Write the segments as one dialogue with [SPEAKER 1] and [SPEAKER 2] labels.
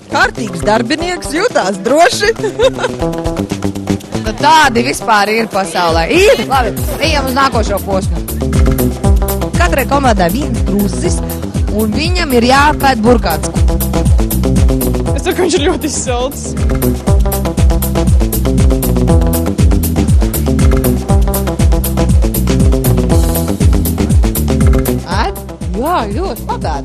[SPEAKER 1] Kārtīgs darbinieks, jūtās droši.
[SPEAKER 2] Nu, tādi vispār ir pasaulē. Ir, labi, ejam uz nākošo posmu. Katrai komandai viens trusis, un viņam ir jāpēd burkāts.
[SPEAKER 3] Es saku, viņš ir ļoti silts.
[SPEAKER 2] Ēd? Jā, ļoti pabēd.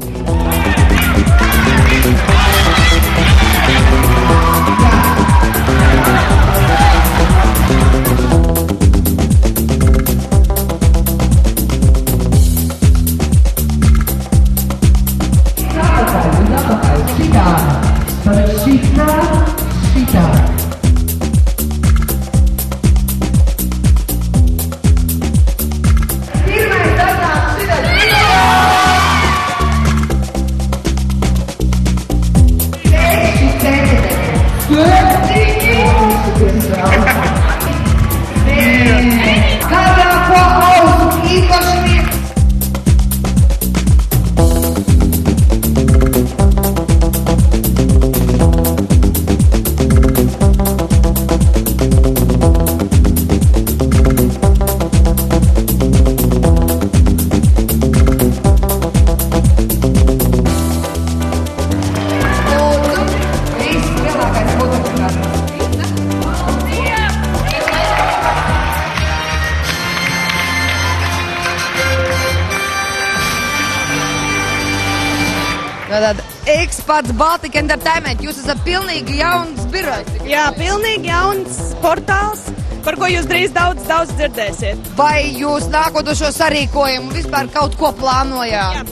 [SPEAKER 2] Tātad Expats Baltic Entertainment, jūs esat pilnīgi jauns birojs.
[SPEAKER 3] Jā, pilnīgi jauns portāls, par ko jūs drīz daudz dzirdēsiet.
[SPEAKER 2] Vai jūs nākot uz šo sarīkojumu vispār kaut ko plānojāt?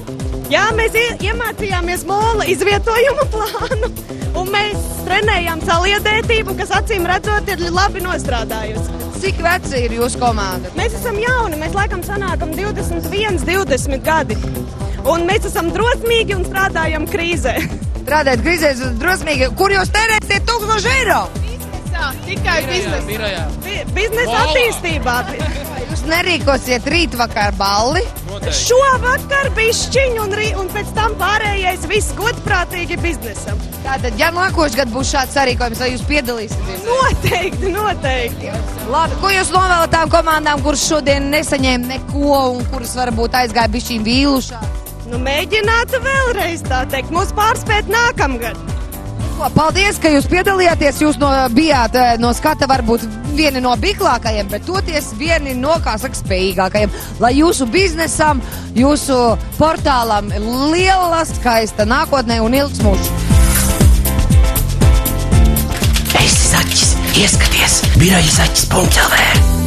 [SPEAKER 3] Jā, mēs iemācījāmies mola izvietojumu plānu, un mēs trenējām saliedētību, kas acīm redzot ir labi nostrādājusi.
[SPEAKER 2] Cik veci ir jūsu komanda?
[SPEAKER 3] Mēs esam jauni, mēs laikam sanākam 21, 20 gadi. Un mēs esam drosmīgi un strādājam krīzē.
[SPEAKER 2] Strādājat krīzē, drosmīgi. Kur jūs tērēsiet 1000 eiro?
[SPEAKER 3] Biznesā, tikai biznesā. Biznesa attīstībā.
[SPEAKER 2] Jūs nerīkosiet rītvakar balli?
[SPEAKER 3] Šovakar bišķiņ un pēc tam pārējais viss godprātīgi biznesam.
[SPEAKER 2] Tātad, ja nākošais gads būs šāds sarīkojums, vai jūs piedalīsieties?
[SPEAKER 3] Noteikti.
[SPEAKER 2] Labi, ko jūs novēlat tām komandām, kuras šodien nesaņēma neko un kuras varbūt aizgāja bišķiņ vīlušā?
[SPEAKER 3] Nu, mēģinātu vēlreiz tā teikt, mūs pārspēt nākamgad.
[SPEAKER 2] Paldies, ka jūs piedalījāties, jūs bijāt no skata varbūt vieni no biklākajiem, bet toties vieni no, kā saka, spējīgākajiem. Lai jūsu biznesam, jūsu portālam liela, skaista nākotnē un ilgs mūžs.
[SPEAKER 4] Esi zaķis, ieskaties, birojzaķis.lv